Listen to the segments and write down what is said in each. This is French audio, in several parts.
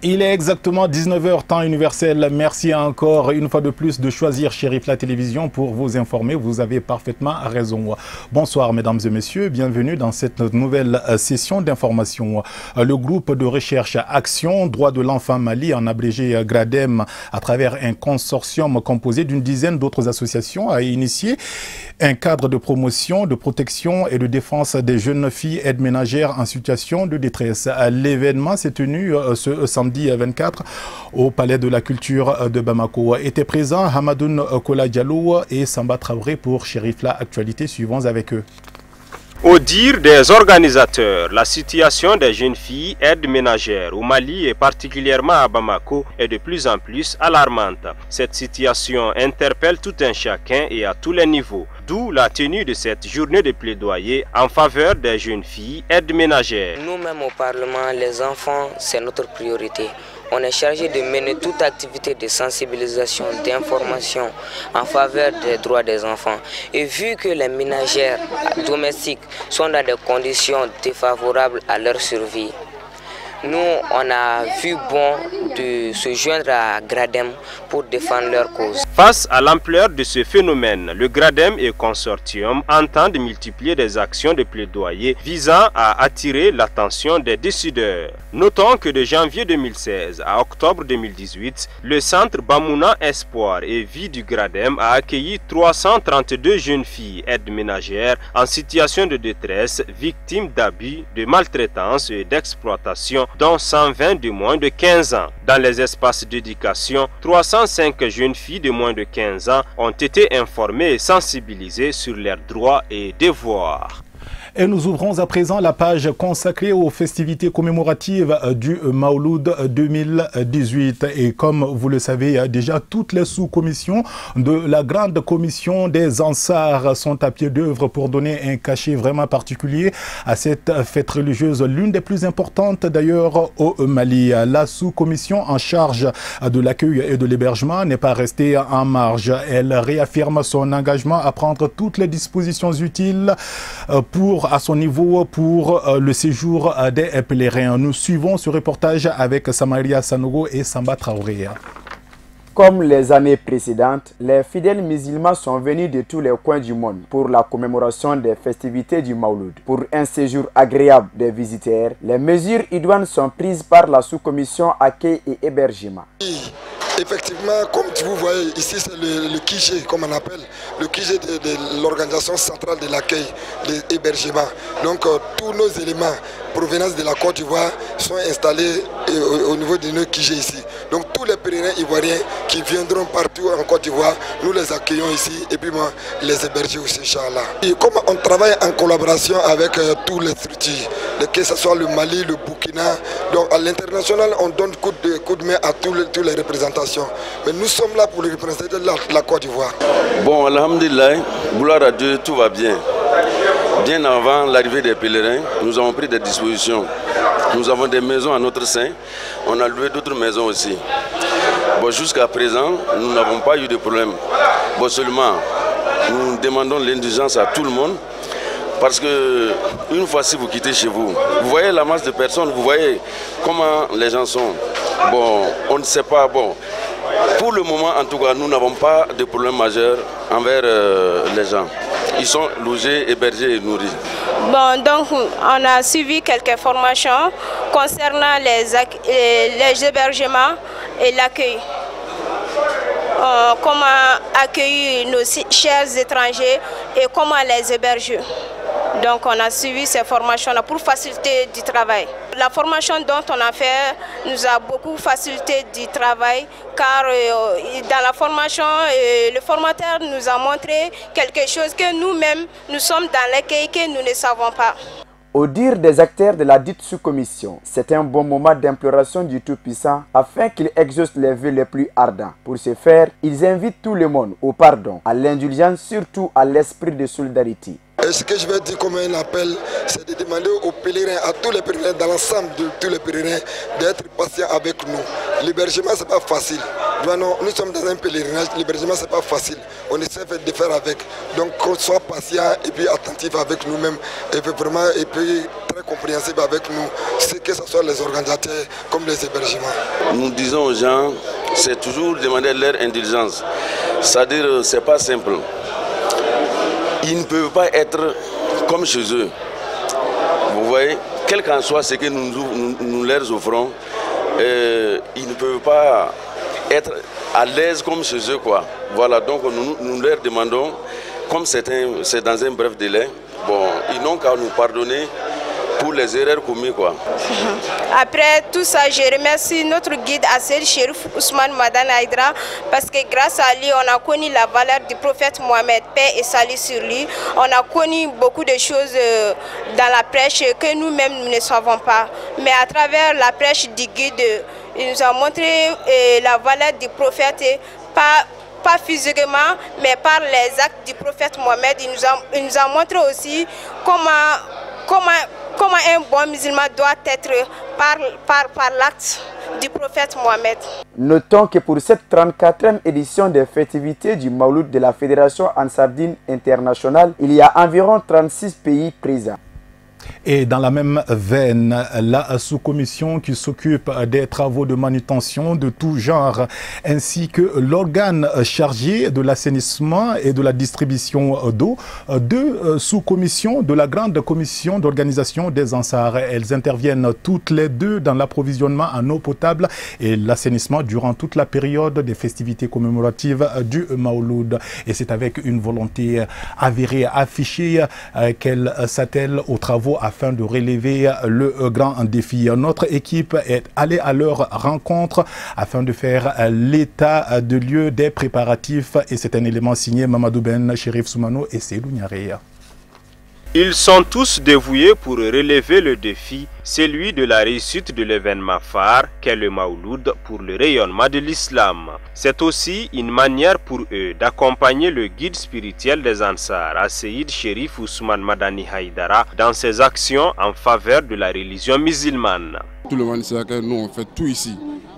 Il est exactement 19 h temps universel. Merci encore une fois de plus de choisir Chérif la télévision pour vous informer. Vous avez parfaitement raison. Bonsoir mesdames et messieurs, bienvenue dans cette nouvelle session d'information. Le groupe de recherche Action Droits de l'Enfant Mali, en abrégé GRADEM, à travers un consortium composé d'une dizaine d'autres associations, a initié un cadre de promotion, de protection et de défense des jeunes filles aides ménagères en situation de détresse. L'événement s'est tenu ce samedi 24 au Palais de la Culture de Bamako. Étaient présents Hamadoun Kola Diallo et Samba Traoré pour Chérif la actualité. Suivons avec eux. Au dire des organisateurs, la situation des jeunes filles aides ménagères au Mali et particulièrement à Bamako est de plus en plus alarmante. Cette situation interpelle tout un chacun et à tous les niveaux, d'où la tenue de cette journée de plaidoyer en faveur des jeunes filles aides ménagères. Nous-mêmes au Parlement, les enfants, c'est notre priorité. On est chargé de mener toute activité de sensibilisation, d'information en faveur des droits des enfants. Et vu que les ménagères domestiques sont dans des conditions défavorables à leur survie, nous, on a vu bon de se joindre à GRADEM pour défendre leur cause. Face à l'ampleur de ce phénomène, le GRADEM et consortium entendent multiplier des actions de plaidoyer visant à attirer l'attention des décideurs. Notons que de janvier 2016 à octobre 2018, le centre Bamouna Espoir et Vie du GRADEM a accueilli 332 jeunes filles aides ménagères en situation de détresse, victimes d'abus, de maltraitance et d'exploitation, dont 120 de moins de 15 ans. Dans les espaces d'éducation, 305 jeunes filles de moins de 15 ans ont été informées et sensibilisées sur leurs droits et devoirs. Et nous ouvrons à présent la page consacrée aux festivités commémoratives du Mauloud 2018. Et comme vous le savez déjà, toutes les sous-commissions de la grande commission des Ansars sont à pied d'œuvre pour donner un cachet vraiment particulier à cette fête religieuse, l'une des plus importantes d'ailleurs au Mali. La sous-commission en charge de l'accueil et de l'hébergement n'est pas restée en marge. Elle réaffirme son engagement à prendre toutes les dispositions utiles à son niveau pour le séjour des pèlerins. Nous suivons ce reportage avec Samaria Sanogo et Samba Traoré. Comme les années précédentes, les fidèles musulmans sont venus de tous les coins du monde pour la commémoration des festivités du Mauloud. Pour un séjour agréable des visiteurs, les mesures idoines sont prises par la sous-commission accueil et hébergement. Effectivement, comme vous voyez ici, c'est le QG, comme on appelle, le QG de l'organisation centrale de l'accueil, de l'hébergement. Donc tous nos éléments provenant de la Côte d'Ivoire sont installés au niveau de nos QG ici. Donc tous les pèlerins ivoiriens qui viendront partout en Côte d'Ivoire, nous les accueillons ici et puis les héberger aussi, Inch'Allah. Et comme on travaille en collaboration avec tous les structures, que ce soit le Mali, le Burkina, donc à l'international on donne coup de main à tous les représentations. Mais nous sommes là pour les représenter la Côte d'Ivoire. Bon, alhamdulillah, gloire à Dieu, tout va bien. Bien avant l'arrivée des pèlerins, nous avons pris des dispositions. Nous avons des maisons à notre sein, on a loué d'autres maisons aussi. Bon, jusqu'à présent, nous n'avons pas eu de problème. Bon, seulement, nous demandons l'indulgence à tout le monde. Parce que une fois si vous quittez chez vous, vous voyez la masse de personnes, vous voyez comment les gens sont. Bon, on ne sait pas. Bon, pour le moment, en tout cas, nous n'avons pas de problème majeur envers les gens. Ils sont logés, hébergés et nourris. Bon, donc on a suivi quelques formations concernant les hébergements et l'accueil. Comment accueillir nos chers étrangers et comment les héberger. Donc on a suivi ces formations-là pour faciliter du travail. La formation dont on a fait nous a beaucoup facilité du travail car dans la formation, le formateur nous a montré quelque chose que nous-mêmes, nous sommes dans l'accueil que nous ne savons pas. Au dire des acteurs de la dite sous-commission, c'est un bon moment d'imploration du Tout-Puissant afin qu'il exauce les vœux les plus ardents. Pour ce faire, ils invitent tout le monde au pardon, à l'indulgence, surtout à l'esprit de solidarité. ce que je vais dire comme un appel, c'est de demander aux pèlerins, à tous les pèlerins, dans l'ensemble de tous les pèlerins, d'être patients avec nous. L'hébergement, c'est pas facile. Nous sommes dans un pèlerinage, l'hébergement, c'est pas facile. On essaie de faire avec. Donc qu'on soit patient et puis attentif avec nous-mêmes et vraiment et puis très compréhensif avec nous, c'est que ce soit les organisateurs comme les hébergements. Nous disons aux gens, c'est toujours demander leur indulgence. C'est-à-dire, c'est pas simple. Ils ne peuvent pas être comme chez eux. Vous voyez, quel qu'en soit ce que nous leur offrons, ils ne peuvent pas être à l'aise comme chez eux, quoi. Voilà, donc nous leur demandons, comme c'est dans un bref délai, bon, ils n'ont qu'à nous pardonner pour les erreurs commises, quoi. Après tout ça, je remercie notre guide Assel Chérif Ousmane Madani Haïdara parce que grâce à lui, on a connu la valeur du prophète Mohamed, paix et salut sur lui. On a connu beaucoup de choses dans la prêche que nous-mêmes nous ne savons pas. Mais à travers la prêche du guide, il nous a montré la valeur du prophète, pas physiquement, mais par les actes du prophète Mohamed. Il nous a montré aussi comment un bon musulman doit être par l'acte du prophète Mohamed. Notons que pour cette 34e édition des festivités du Mawlud de la Fédération Ansardine Internationale, il y a environ 36 pays présents. Et dans la même veine, la sous-commission qui s'occupe des travaux de manutention de tout genre, ainsi que l'organe chargé de l'assainissement et de la distribution d'eau, deux sous-commissions de la grande commission d'organisation des Ansars. Elles interviennent toutes les deux dans l'approvisionnement en eau potable et l'assainissement durant toute la période des festivités commémoratives du Mawlud. Et c'est avec une volonté avérée, affichée, qu'elles s'attellent aux travaux afin de relever le grand défi. Notre équipe est allée à leur rencontre afin de faire l'état de lieu des préparatifs et c'est un élément signé Mamadou Ben, Chérif Soumano et Seydou Niareya. Ils sont tous dévoués pour relever le défi, celui de la réussite de l'événement phare qu'est le Mawlud pour le rayonnement de l'islam. C'est aussi une manière pour eux d'accompagner le guide spirituel des Ansars, Asseïd Chérif Ousmane Madani Haïdara, dans ses actions en faveur de la religion musulmane. Tout le monde sait que nous on fait tout ici.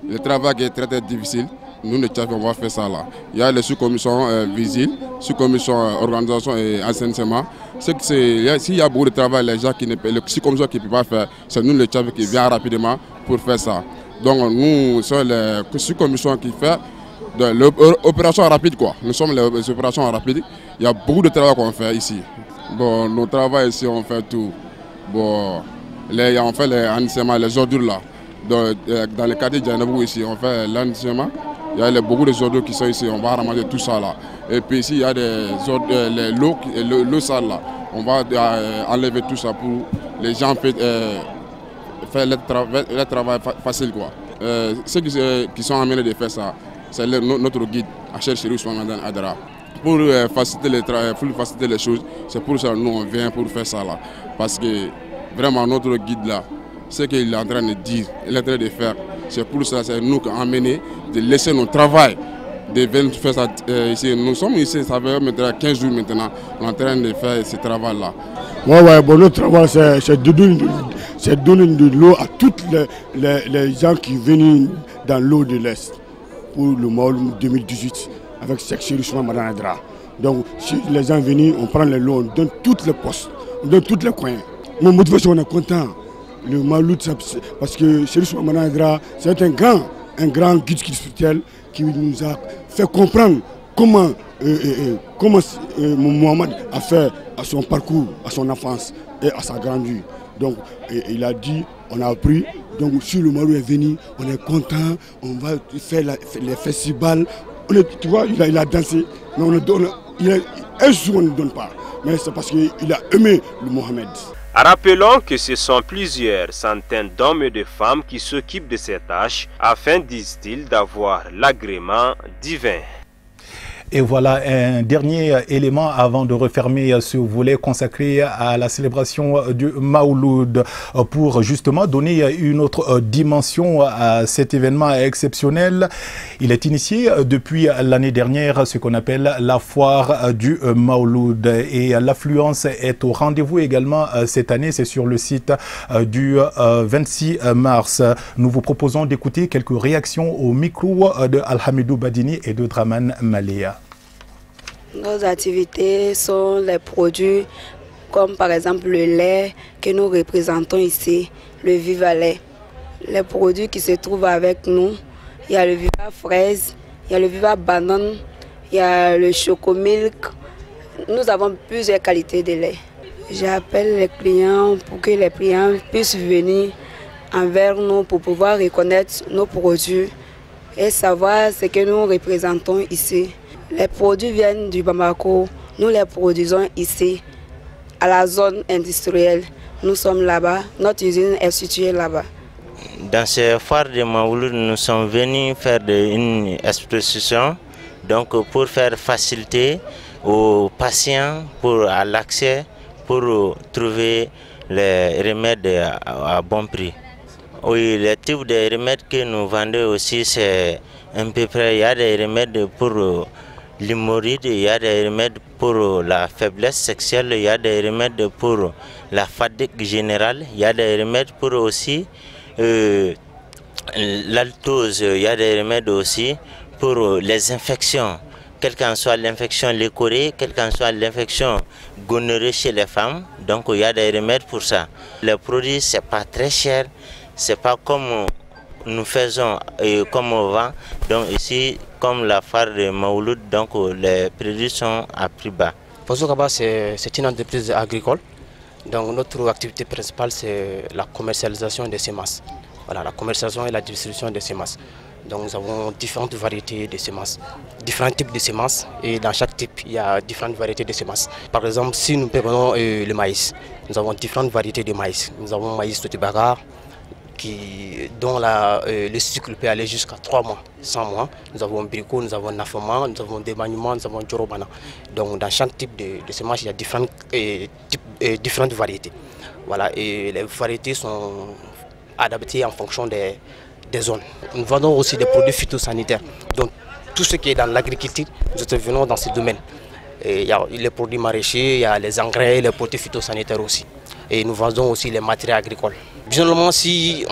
Le travail est très difficile. Nous, les Tchadiens, on va faire ça là. Il y a les sous-commissions visites, sous-commissions organisation et assainissement. S'il y a beaucoup de travail, les gens qui ne peuvent, les sous-commissions qui ne peuvent pas faire, c'est nous les Tchadiens qui viennent rapidement pour faire ça. Donc nous sommes les sous-commissions qui font l'opération rapide, quoi. Nous sommes les opérations rapides. Il y a beaucoup de travail qu'on fait ici. Bon, nos travaux ici, on fait tout. Bon, on fait les assainissement, les ordures là. Dans le quartier de Djanabou ici, on fait l'assainissement. Il y a beaucoup de ordures qui sont ici, on va ramasser tout ça là. Et puis ici, il y a l'eau sale là. On va enlever tout ça pour les gens faire le travail facile, quoi. Ceux qui sont amenés de faire ça, c'est notre guide, Achel Chérif Ousmane Madani Haïdara. Pour faciliter les choses, c'est pour ça que nous on vient pour faire ça là. Parce que vraiment notre guide là, ce qu'il est en train de dire, il est en train de faire, c'est pour ça que c'est nous qui avons amené de laisser notre travail, de venir faire ça ici. Nous sommes ici, ça fait maintenant 15 jours maintenant, on est en train de faire ce travail-là. Ouais, bon, notre travail, c'est de donner de l'eau à tous les gens qui viennent dans l'eau de l'Est pour le Mawlud 2018 avec Cheikh Chérif Ousmane Madani Haïdara. Donc, si les gens viennent, on prend les lots, on donne toutes les postes, on donne tous les coins. Mon motivation, on est content. Le Mawlud, parce que Chérif Ousmane Madani Haïdara, c'est un grand guide spirituel qui nous a fait comprendre comment Mohamed a fait à son parcours, à son enfance et à sa grandeur. Donc il a dit, on a appris, donc si le Mawlud est venu, on est content, on va faire les festivals. Tu vois, il a dansé, mais on le donne, un jour on ne donne pas. Mais c'est parce qu'il a aimé le Mohamed. Rappelons que ce sont plusieurs centaines d'hommes et de femmes qui s'occupent de ces tâches afin, disent-ils, d'avoir l'agrément divin. Et voilà un dernier élément avant de refermer ce volet consacré à la célébration du Maouloud pour justement donner une autre dimension à cet événement exceptionnel. Il est initié depuis l'année dernière, ce qu'on appelle la foire du Maouloud, et l'affluence est au rendez-vous également cette année. C'est sur le site du 26 mars. Nous vous proposons d'écouter quelques réactions au micro de Alhamidou Badini et de Draman Maléa. Nos activités sont les produits comme par exemple le lait que nous représentons ici, le Viva lait. Les produits qui se trouvent avec nous, il y a le Viva fraise, il y a le Viva banane, il y a le Chocomilk. Nous avons plusieurs qualités de lait. J'appelle les clients pour que les clients puissent venir envers nous pour pouvoir reconnaître nos produits et savoir ce que nous représentons ici. Les produits viennent du Bamako, nous les produisons ici, à la zone industrielle. Nous sommes là-bas, notre usine est située là-bas. Dans ces foires de Maouloud, nous sommes venus faire une exposition donc pour faire faciliter aux patients à l'accès pour trouver les remèdes à bon prix. Oui, les types de remèdes que nous vendons aussi, c'est à peu près, il y a des remèdes pour l'hémorroïde, il y a des remèdes pour la faiblesse sexuelle, il y a des remèdes pour la fatigue générale, il y a des remèdes pour aussi l'haltose, il y a des remèdes aussi pour les infections, quelle qu'en soit l'infection lécorée, quelle qu'en soit l'infection gonorrhée chez les femmes, donc il y a des remèdes pour ça. Les produits, c'est pas très cher, c'est pas comme nous faisons et comme on vend, donc ici, comme la foire de Maouloud, donc les produits sont à prix bas. Pozokaba, c'est une entreprise agricole. Donc notre activité principale, c'est la commercialisation des semences. Voilà, la commercialisation et la distribution des semences. Donc nous avons différentes variétés de semences, différents types de semences, et dans chaque type, il y a différentes variétés de semences. Par exemple, si nous prenons le maïs, nous avons différentes variétés de maïs. Nous avons maïs Totibagar, dont le cycle peut aller jusqu'à 3 mois, 100 mois. Nous avons Brico, nous avons Nafoma, nous avons Démaniement, nous avons Djorobana. Donc dans chaque type de semences, il y a différentes variétés. Voilà, et les variétés sont adaptées en fonction des zones. Nous vendons aussi des produits phytosanitaires. Donc tout ce qui est dans l'agriculture, nous intervenons dans ce domaine. Et il y a les produits maraîchers, il y a les engrais, les produits phytosanitaires aussi. Et nous vendons aussi les matériaux agricoles. Généralement, si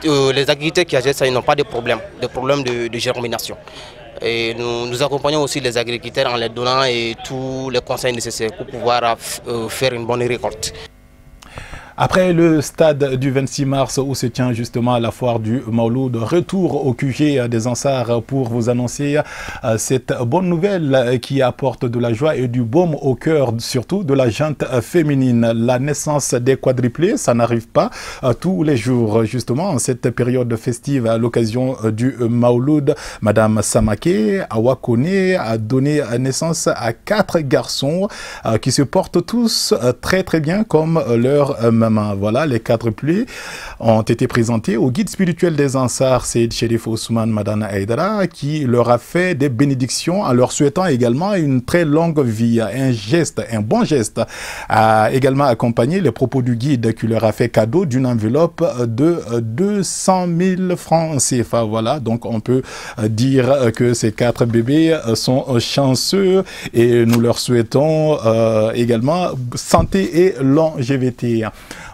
les agriculteurs qui achètent ça, ils n'ont pas de problème de germination. Et nous accompagnons aussi les agriculteurs en leur donnant tous les conseils nécessaires pour pouvoir faire une bonne récolte. Après le stade du 26 mars où se tient justement la foire du Maouloud, retour au QG des Ansars pour vous annoncer cette bonne nouvelle qui apporte de la joie et du baume au cœur, surtout de la gente féminine. La naissance des quadruplés, ça n'arrive pas tous les jours. Justement, en cette période festive à l'occasion du Maouloud, Madame Samake Awakone a donné naissance à 4 garçons qui se portent tous très très bien comme leur maman. Voilà, les 4 plis ont été présentés au guide spirituel des Ansars, Seyd Cherif Ousmane Madana Aïdara, qui leur a fait des bénédictions en leur souhaitant également une très longue vie. Un bon geste a également accompagné les propos du guide qui leur a fait cadeau d'une enveloppe de 200 000 francs CFA. Voilà, donc on peut dire que ces 4 bébés sont chanceux et nous leur souhaitons également santé et longévité.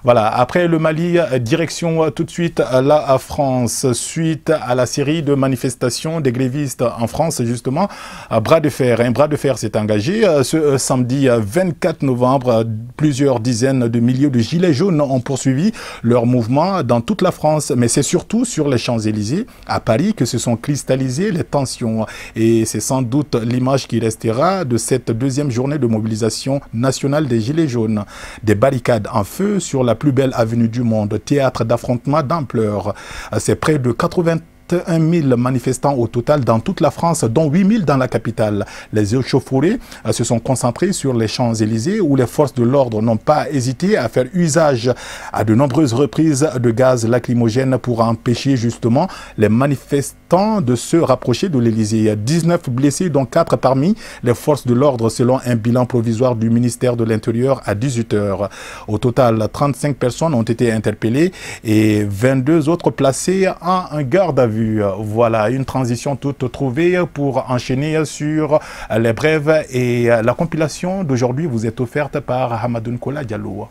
Voilà, après le Mali, direction tout de suite la France, suite à la série de manifestations des grévistes en France, justement, un bras de fer s'est engagé. Ce samedi 24 novembre, plusieurs dizaines de milliers de gilets jaunes ont poursuivi leur mouvement dans toute la France, mais c'est surtout sur les Champs-Élysées, à Paris, que se sont cristallisées les tensions. Et c'est sans doute l'image qui restera de cette deuxième journée de mobilisation nationale des gilets jaunes. Des barricades en feu sur la plus belle avenue du monde, théâtre d'affrontements d'ampleur. C'est près de 80 21 000 manifestants au total dans toute la France, dont 8 000 dans la capitale. Les échauffourées se sont concentrées sur les Champs-Élysées où les forces de l'ordre n'ont pas hésité à faire usage à de nombreuses reprises de gaz lacrymogène pour empêcher justement les manifestants de se rapprocher de l'Élysée. 19 blessés, dont 4 parmi les forces de l'ordre selon un bilan provisoire du ministère de l'Intérieur à 18 h. Au total, 35 personnes ont été interpellées et 22 autres placées en garde à vue. Voilà, une transition toute trouvée pour enchaîner sur les brèves, et la compilation d'aujourd'hui vous est offerte par Hamadoun Kola Diallo.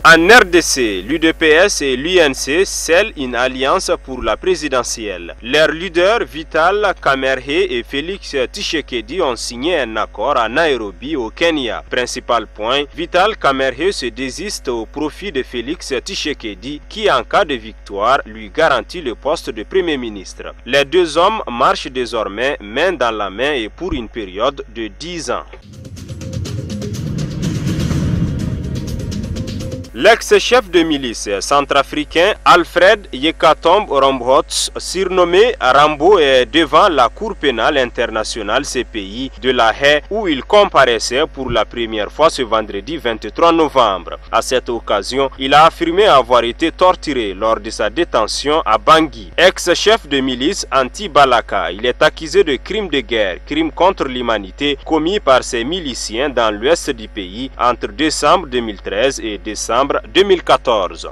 En RDC, l'UDPS et l'UNC scellent une alliance pour la présidentielle. Leurs leaders Vital Kamerhe et Félix Tshisekedi ont signé un accord à Nairobi au Kenya. Principal point, Vital Kamerhe se désiste au profit de Félix Tshisekedi qui, en cas de victoire, lui garantit le poste de Premier ministre. Les deux hommes marchent désormais main dans la main et pour une période de 10 ans. L'ex-chef de milice centrafricain Alfred Yekatombe Romhots, surnommé Rambo, est devant la Cour pénale internationale CPI de La Haye où il comparaissait pour la première fois ce vendredi 23 novembre. À cette occasion, il a affirmé avoir été torturé lors de sa détention à Bangui. Ex-chef de milice anti-Balaka, il est accusé de crimes de guerre, crimes contre l'humanité commis par ses miliciens dans l'ouest du pays entre décembre 2013 et décembre 2014.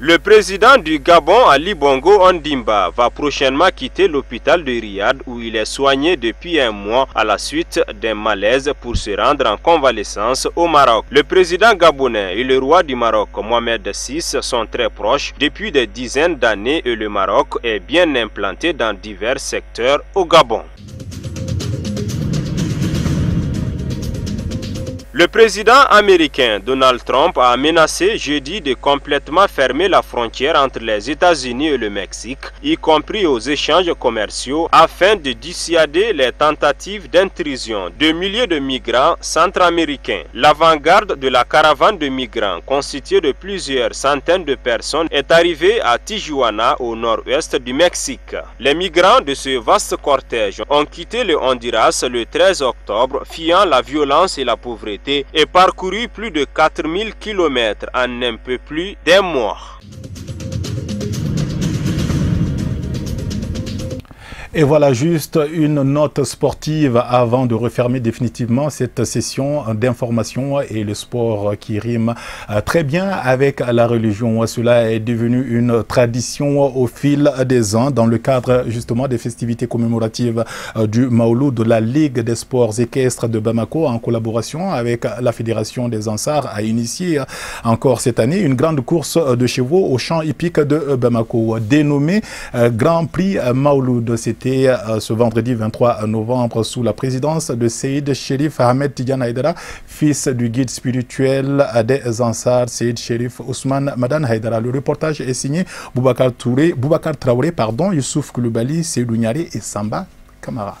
Le président du Gabon, Ali Bongo Ondimba, va prochainement quitter l'hôpital de Riyad où il est soigné depuis un mois à la suite d'un malaise pour se rendre en convalescence au Maroc. Le président gabonais et le roi du Maroc, Mohamed VI, sont très proches depuis des dizaines d'années et le Maroc est bien implanté dans divers secteurs au Gabon. Le président américain Donald Trump a menacé jeudi de complètement fermer la frontière entre les États-Unis et le Mexique, y compris aux échanges commerciaux, afin de dissuader les tentatives d'intrusion de milliers de migrants centra-américains. L'avant-garde de la caravane de migrants, constituée de plusieurs centaines de personnes, est arrivée à Tijuana, au nord-ouest du Mexique. Les migrants de ce vaste cortège ont quitté le Honduras le 13 octobre, fuyant la violence et la pauvreté, et parcouru plus de 4000 km en un peu plus d'un mois. Et voilà juste une note sportive avant de refermer définitivement cette session d'information et le sport qui rime très bien avec la religion. Cela est devenu une tradition au fil des ans dans le cadre justement des festivités commémoratives du Maouloud de la Ligue des sports équestres de Bamako en collaboration avec la Fédération des Ansars a initié encore cette année une grande course de chevaux au champ hippique de Bamako dénommée Grand Prix Maouloud. C'était ce vendredi 23 novembre sous la présidence de Seyd Cherif Ahmed Tidiane Haïdara, fils du guide spirituel des Ansars Seyd Cherif Ousmane Madan Haïdara. Le reportage est signé Boubacar Traoré, Youssouf Koulibaly, Seydou Niaré et Samba Kamara.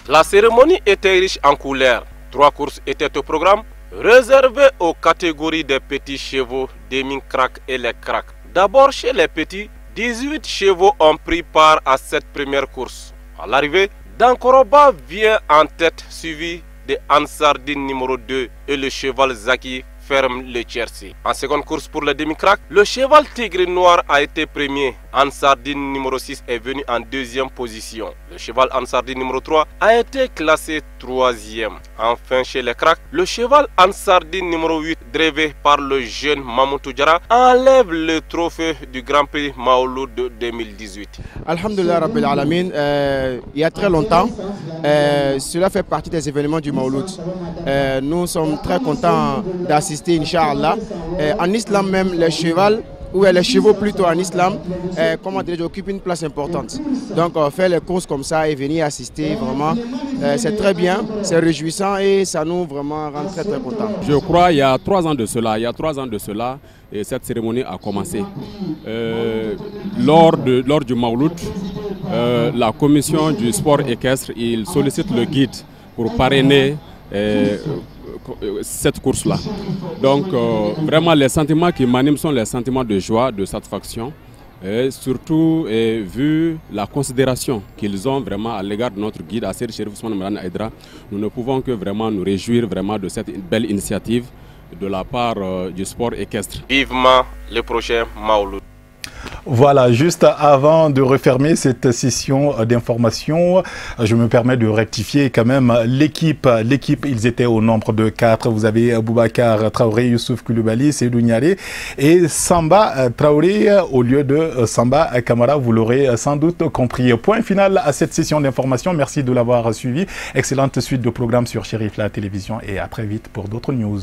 La cérémonie était riche en couleurs. 3 courses étaient au programme, réservées aux catégories des petits chevaux, des mini-cracks et les cracks. D'abord chez les petits, 18 chevaux ont pris part à cette première course. À l'arrivée, Dankoroba vient en tête, suivi de Ansardine numéro 2 et le cheval Zaki ferme le tiercé. En seconde course pour le demi-crack, le cheval Tigre Noir a été premier. Ansardine numéro 6 est venu en deuxième position. Le cheval Ansardine numéro 3 a été classé troisième. Enfin chez les cracks, le cheval Ansardine numéro 8, drivé par le jeune Mamoutou Diarra, enlève le trophée du Grand Prix Maouloud de 2018. Alhamdulillah Rabbil Alamin, il y a très longtemps, cela fait partie des événements du Maouloud. Nous sommes très contents d'assister, Inch'Allah. En islam même, les chevaux plutôt en islam, occupent une place importante. Donc faire les courses comme ça et venir assister, vraiment, c'est très bien, c'est réjouissant et ça nous vraiment rend très contents. Je crois il y a 3 ans de cela, et cette cérémonie a commencé. Lors du Maouloud, la commission du sport équestre, il sollicite le guide pour parrainer cette course-là. Donc vraiment les sentiments qui m'animent sont les sentiments de joie, de satisfaction. Et surtout, vu la considération qu'ils ont vraiment à l'égard de notre guide, Assir Cherif Ousmane Maulana Aïdara, nous ne pouvons que vraiment nous réjouir vraiment de cette belle initiative de la part du sport équestre. Vivement le prochain Maouloud. Voilà, juste avant de refermer cette session d'information, je me permets de rectifier quand même l'équipe. L'équipe, ils étaient au nombre de 4. Vous avez Boubacar Traoré, Youssouf Koulibaly, Seydou Niaré et Samba Traoré au lieu de Samba Kamara. Vous l'aurez sans doute compris. Point final à cette session d'information. Merci de l'avoir suivi. Excellente suite de programmes sur Cherif la télévision et à très vite pour d'autres news.